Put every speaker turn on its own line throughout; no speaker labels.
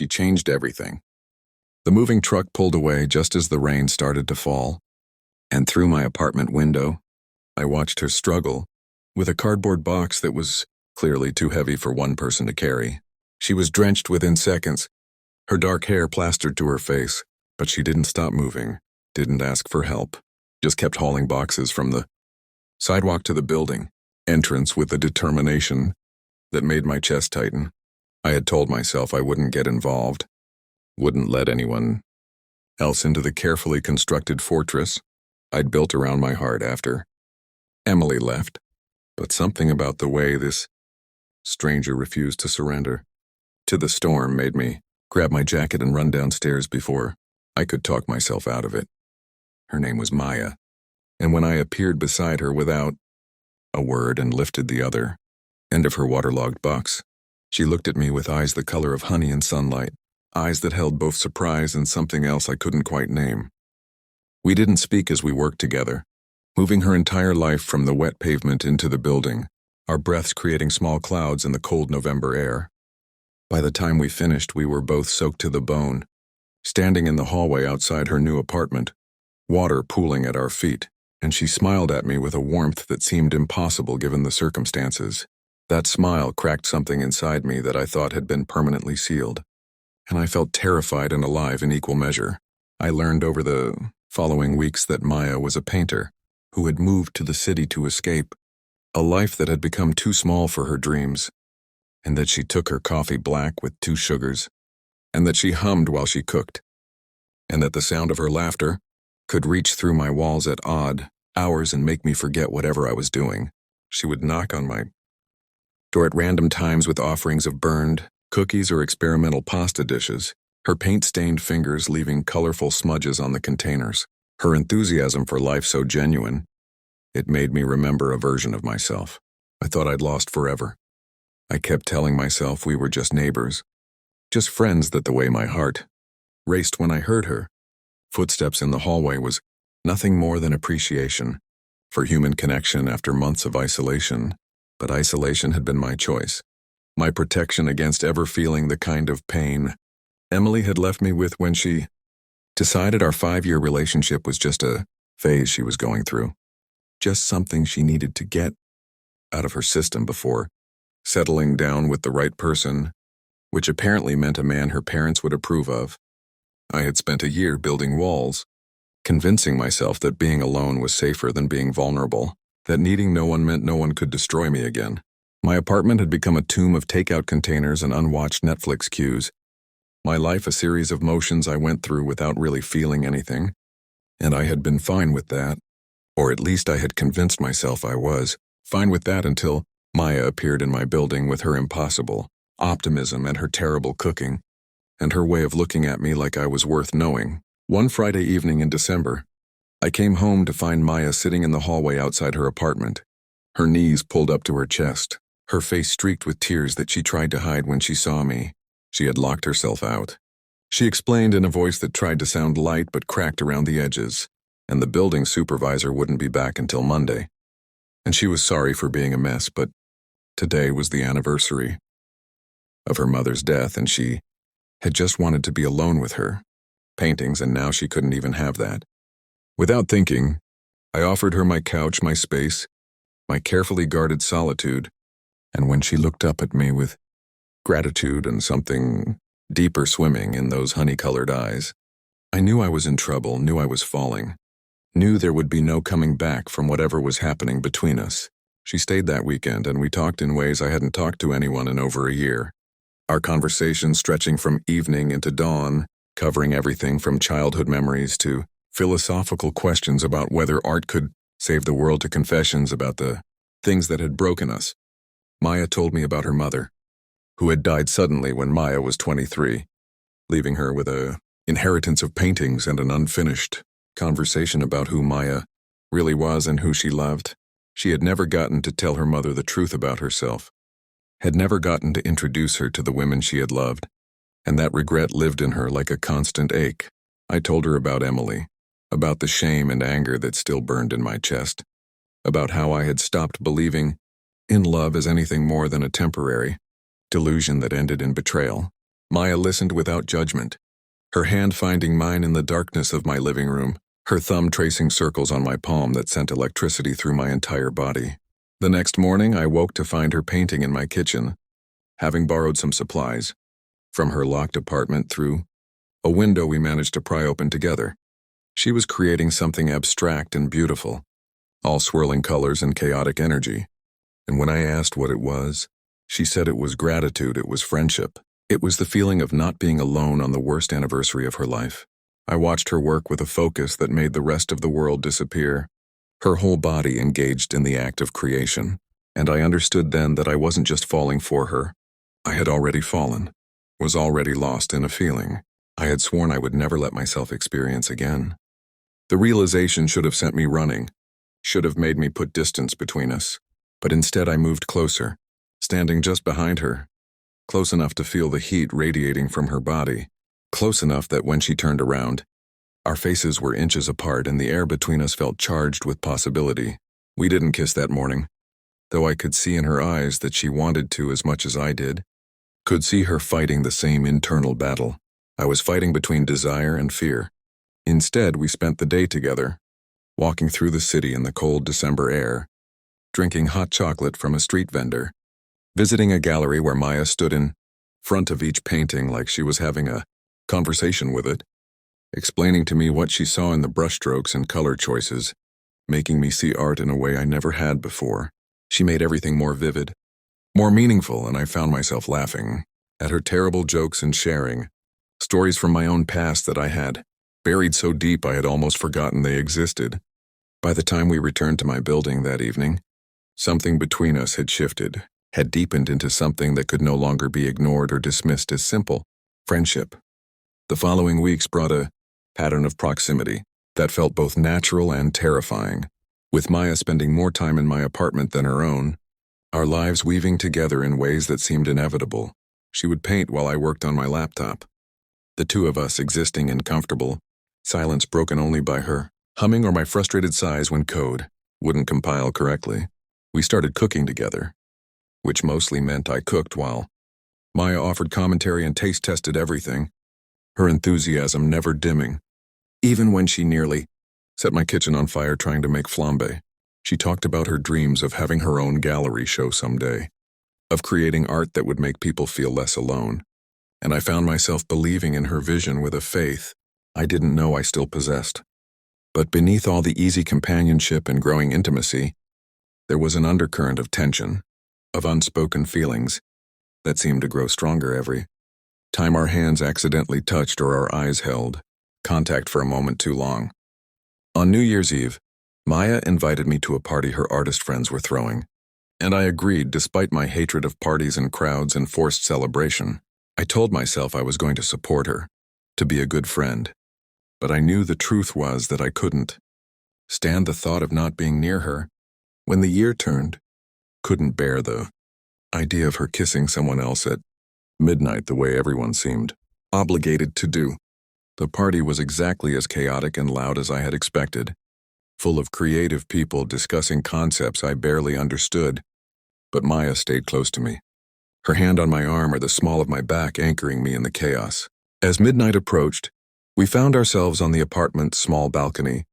she changed everything. The moving truck pulled away just as the rain started to fall, and through my apartment window, I watched her struggle with a cardboard box that was clearly too heavy for one person to carry. She was drenched within seconds, her dark hair plastered to her face, but she didn't stop moving, didn't ask for help, just kept hauling boxes from the sidewalk to the building entrance with a determination that made my chest tighten. I had told myself I wouldn't get involved, wouldn't let anyone else into the carefully constructed fortress I'd built around my heart after Emily left, but something about the way this stranger refused to surrender to the storm made me grab my jacket and run downstairs before I could talk myself out of it. Her name was Maya, and when I appeared beside her without a word and lifted the other end of her waterlogged box, she looked at me with eyes the color of honey in sunlight, eyes that held both surprise and something else I couldn't quite name. We didn't speak as we worked together, moving her entire life from the wet pavement into the building, our breaths creating small clouds in the cold November air. By the time we finished, we were both soaked to the bone, standing in the hallway outside her new apartment, water pooling at our feet, and she smiled at me with a warmth that seemed impossible given the circumstances. That smile cracked something inside me that I thought had been permanently sealed, and I felt terrified and alive in equal measure. I learned over the following weeks that Maya was a painter who had moved to the city to escape a life that had become too small for her dreams, and that she took her coffee black with 2 sugars, and that she hummed while she cooked, and that the sound of her laughter could reach through my walls at odd hours and make me forget whatever I was doing. She would knock on my door at random times with offerings of burned cookies or experimental pasta dishes, her paint-stained fingers leaving colorful smudges on the containers. Her enthusiasm for life so genuine, it made me remember a version of myself I thought I'd lost forever. I kept telling myself we were just neighbors, just friends, that the way my heart raced when I heard her footsteps in the hallway was nothing more than appreciation for human connection after months of isolation. But isolation had been my choice, my protection against ever feeling the kind of pain Emily had left me with when she decided our 5-year relationship was just a phase she was going through, just something she needed to get out of her system before settling down with the right person, which apparently meant a man her parents would approve of. I had spent a year building walls, convincing myself that being alone was safer than being vulnerable, that needing no one meant no one could destroy me again. My apartment had become a tomb of takeout containers and unwatched Netflix queues. My life a series of motions I went through without really feeling anything, and I had been fine with that, or at least I had convinced myself I was fine with that until Maya appeared in my building with her impossible optimism and her terrible cooking, and her way of looking at me like I was worth knowing. One Friday evening in December, I came home to find Maya sitting in the hallway outside her apartment, her knees pulled up to her chest, her face streaked with tears that she tried to hide when she saw me. She had locked herself out. She explained in a voice that tried to sound light but cracked around the edges, and the building supervisor wouldn't be back until Monday. And she was sorry for being a mess, but today was the anniversary of her mother's death, and she had just wanted to be alone with her paintings, and now she couldn't even have that. Without thinking, I offered her my couch, my space, my carefully guarded solitude, and when she looked up at me with gratitude and something deeper swimming in those honey-colored eyes, I knew I was in trouble, knew I was falling, knew there would be no coming back from whatever was happening between us. She stayed that weekend, and we talked in ways I hadn't talked to anyone in over a year. Our conversation stretching from evening into dawn, covering everything from childhood memories to philosophical questions about whether art could save the world to confessions about the things that had broken us. Maya told me about her mother, who had died suddenly when Maya was 23, leaving her with an inheritance of paintings and an unfinished conversation about who Maya really was and who she loved. She had never gotten to tell her mother the truth about herself, had never gotten to introduce her to the women she had loved, and that regret lived in her like a constant ache. I told her about Emily, about the shame and anger that still burned in my chest, about how I had stopped believing in love as anything more than a temporary delusion that ended in betrayal. Maya listened without judgment, her hand finding mine in the darkness of my living room, her thumb tracing circles on my palm that sent electricity through my entire body. The next morning, I woke to find her painting in my kitchen, having borrowed some supplies from her locked apartment through a window we managed to pry open together. She was creating something abstract and beautiful, all swirling colors and chaotic energy. And when I asked what it was, she said it was gratitude, it was friendship. It was the feeling of not being alone on the worst anniversary of her life. I watched her work with a focus that made the rest of the world disappear, her whole body engaged in the act of creation. And I understood then that I wasn't just falling for her. I had already fallen, was already lost in a feeling I had sworn I would never let myself experience again. The realization should have sent me running, should have made me put distance between us. But instead I moved closer, standing just behind her, close enough to feel the heat radiating from her body, close enough that when she turned around, our faces were inches apart and the air between us felt charged with possibility. We didn't kiss that morning, though I could see in her eyes that she wanted to as much as I did, could see her fighting the same internal battle. I was fighting between desire and fear. Instead, we spent the day together, walking through the city in the cold December air, drinking hot chocolate from a street vendor, visiting a gallery where Maya stood in front of each painting like she was having a conversation with it, explaining to me what she saw in the brushstrokes and color choices, making me see art in a way I never had before. She made everything more vivid, more meaningful, and I found myself laughing at her terrible jokes and sharing stories from my own past that I had buried so deep I had almost forgotten they existed. By the time we returned to my building that evening, something between us had shifted, had deepened into something that could no longer be ignored or dismissed as simple friendship. The following weeks brought a pattern of proximity that felt both natural and terrifying, with Maya spending more time in my apartment than her own, our lives weaving together in ways that seemed inevitable. She would paint while I worked on my laptop, the two of us existing in comfortable silence broken only by her humming or my frustrated sighs when code wouldn't compile correctly. We started cooking together, which mostly meant I cooked while Maya offered commentary and taste-tested everything, her enthusiasm never dimming. Even when she nearly set my kitchen on fire trying to make flambe, she talked about her dreams of having her own gallery show someday, of creating art that would make people feel less alone. And I found myself believing in her vision with a faith I didn't know I still possessed. But beneath all the easy companionship and growing intimacy, there was an undercurrent of tension, of unspoken feelings that seemed to grow stronger every time our hands accidentally touched or our eyes held contact for a moment too long. On New Year's Eve, Maya invited me to a party her artist friends were throwing, and I agreed despite my hatred of parties and crowds and forced celebration. I told myself I was going to support her, to be a good friend. But I knew the truth was that I couldn't stand the thought of not being near her. When the year turned, couldn't bear the idea of her kissing someone else at midnight the way everyone seemed obligated to do. The party was exactly as chaotic and loud as I had expected, full of creative people discussing concepts I barely understood, but Maya stayed close to me, her hand on my arm or the small of my back anchoring me in the chaos. As midnight approached, we found ourselves on the apartment's small balcony,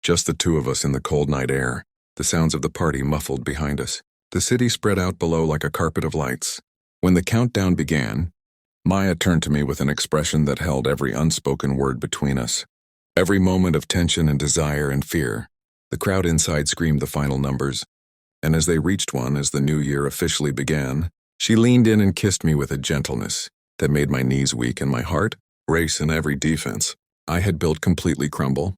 just the two of us in the cold night air, the sounds of the party muffled behind us. The city spread out below like a carpet of lights. When the countdown began, Maya turned to me with an expression that held every unspoken word between us, every moment of tension and desire and fear. The crowd inside screamed the final numbers, and as they reached one, as the new year officially began, she leaned in and kissed me with a gentleness that made my knees weak and my heart race in every defense I had built completely crumble.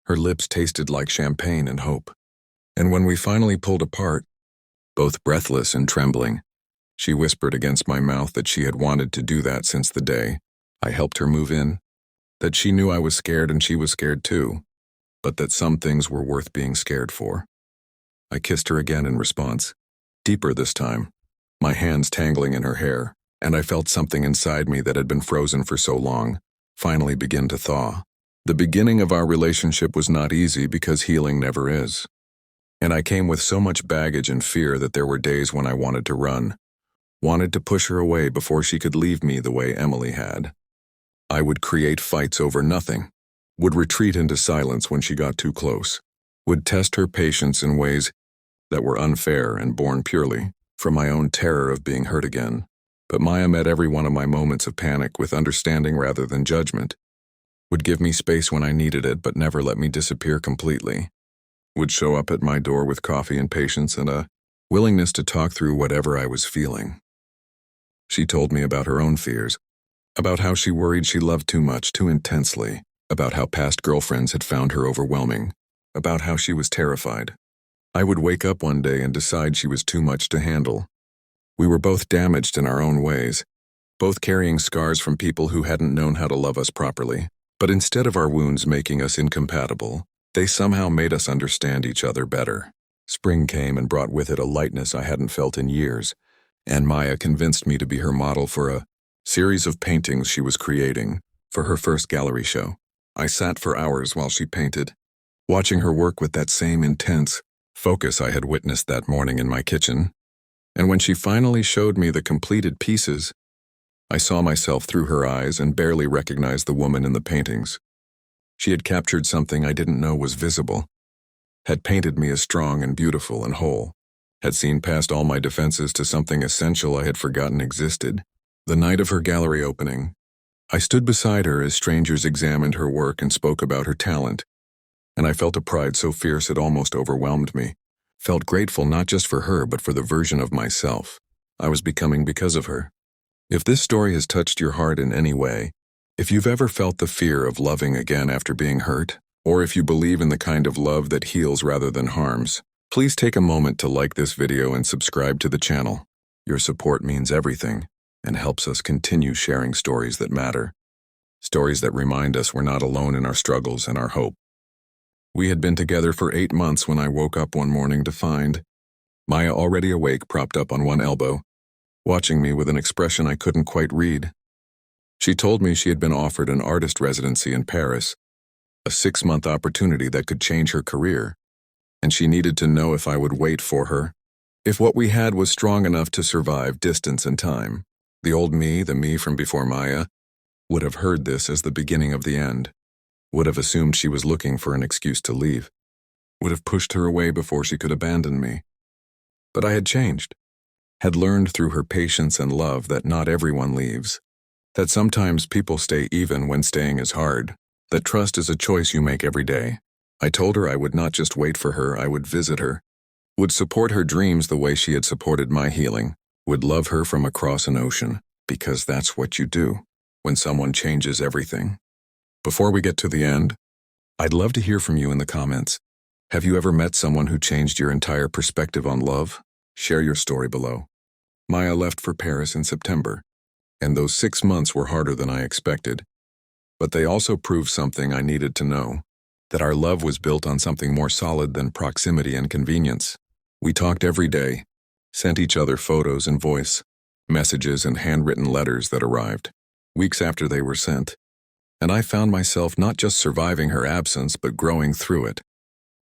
Her lips tasted like champagne and hope. And when we finally pulled apart, both breathless and trembling, she whispered against my mouth that she had wanted to do that since the day I helped her move in, that she knew I was scared and she was scared too, but that some things were worth being scared for. I kissed her again in response, deeper this time, my hands tangling in her hair, and I felt something inside me that had been frozen for so long finally begin to thaw. The beginning of our relationship was not easy because healing never is. And I came with so much baggage and fear that there were days when I wanted to run, wanted to push her away before she could leave me the way Emily had. I would create fights over nothing, would retreat into silence when she got too close, would test her patience in ways that were unfair and born purely from my own terror of being hurt again. But Maya met every one of my moments of panic with understanding rather than judgment, would give me space when I needed it but never let me disappear completely, would show up at my door with coffee and patience and a willingness to talk through whatever I was feeling. She told me about her own fears, about how she worried she loved too much, too intensely, about how past girlfriends had found her overwhelming, about how she was terrified. I would wake up one day and decide she was too much to handle. We were both damaged in our own ways, both carrying scars from people who hadn't known how to love us properly. But instead of our wounds making us incompatible, they somehow made us understand each other better. Spring came and brought with it a lightness I hadn't felt in years, and Maya convinced me to be her model for a series of paintings she was creating for her first gallery show. I sat for hours while she painted, watching her work with that same intense focus I had witnessed that morning in my kitchen. And when she finally showed me the completed pieces, I saw myself through her eyes and barely recognized the woman in the paintings. She had captured something I didn't know was visible, had painted me as strong and beautiful and whole, had seen past all my defenses to something essential I had forgotten existed. The night of her gallery opening, I stood beside her as strangers examined her work and spoke about her talent, and I felt a pride so fierce it almost overwhelmed me. Felt grateful not just for her but for the version of myself I was becoming because of her. If this story has touched your heart in any way, if you've ever felt the fear of loving again after being hurt, or if you believe in the kind of love that heals rather than harms, please take a moment to like this video and subscribe to the channel. Your support means everything and helps us continue sharing stories that matter, stories that remind us we're not alone in our struggles and our hope. We had been together for 8 months when I woke up one morning to find Maya already awake, propped up on one elbow, watching me with an expression I couldn't quite read. She told me she had been offered an artist residency in Paris, a 6-month opportunity that could change her career, and she needed to know if I would wait for her, if what we had was strong enough to survive distance and time. The old me, the me from before Maya, would have heard this as the beginning of the end, would have assumed she was looking for an excuse to leave, would have pushed her away before she could abandon me. But I had changed, had learned through her patience and love that not everyone leaves, that sometimes people stay even when staying is hard, that trust is a choice you make every day. I told her I would not just wait for her, I would visit her, would support her dreams the way she had supported my healing, would love her from across an ocean, because that's what you do when someone changes everything. Before we get to the end, I'd love to hear from you in the comments. Have you ever met someone who changed your entire perspective on love? Share your story below. Maya left for Paris in September, and those 6 months were harder than I expected. But they also proved something I needed to know, that our love was built on something more solid than proximity and convenience. We talked every day, sent each other photos and voice messages and handwritten letters that arrived weeks after they were sent. And I found myself not just surviving her absence but growing through it,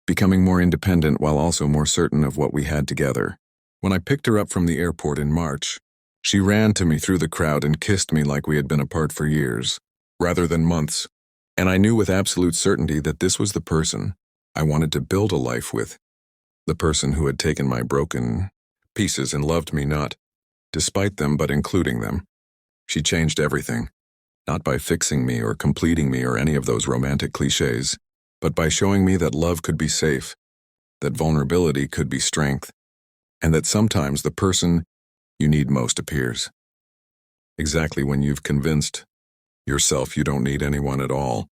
becoming more independent while also more certain of what we had together. When I picked her up from the airport in March, she ran to me through the crowd and kissed me like we had been apart for years, rather than months. And I knew with absolute certainty that this was the person I wanted to build a life with, the person who had taken my broken pieces and loved me not despite them but including them. She changed everything, not by fixing me or completing me or any of those romantic cliches, but by showing me that love could be safe, that vulnerability could be strength, and that sometimes the person you need most appears exactly when you've convinced yourself you don't need anyone at all.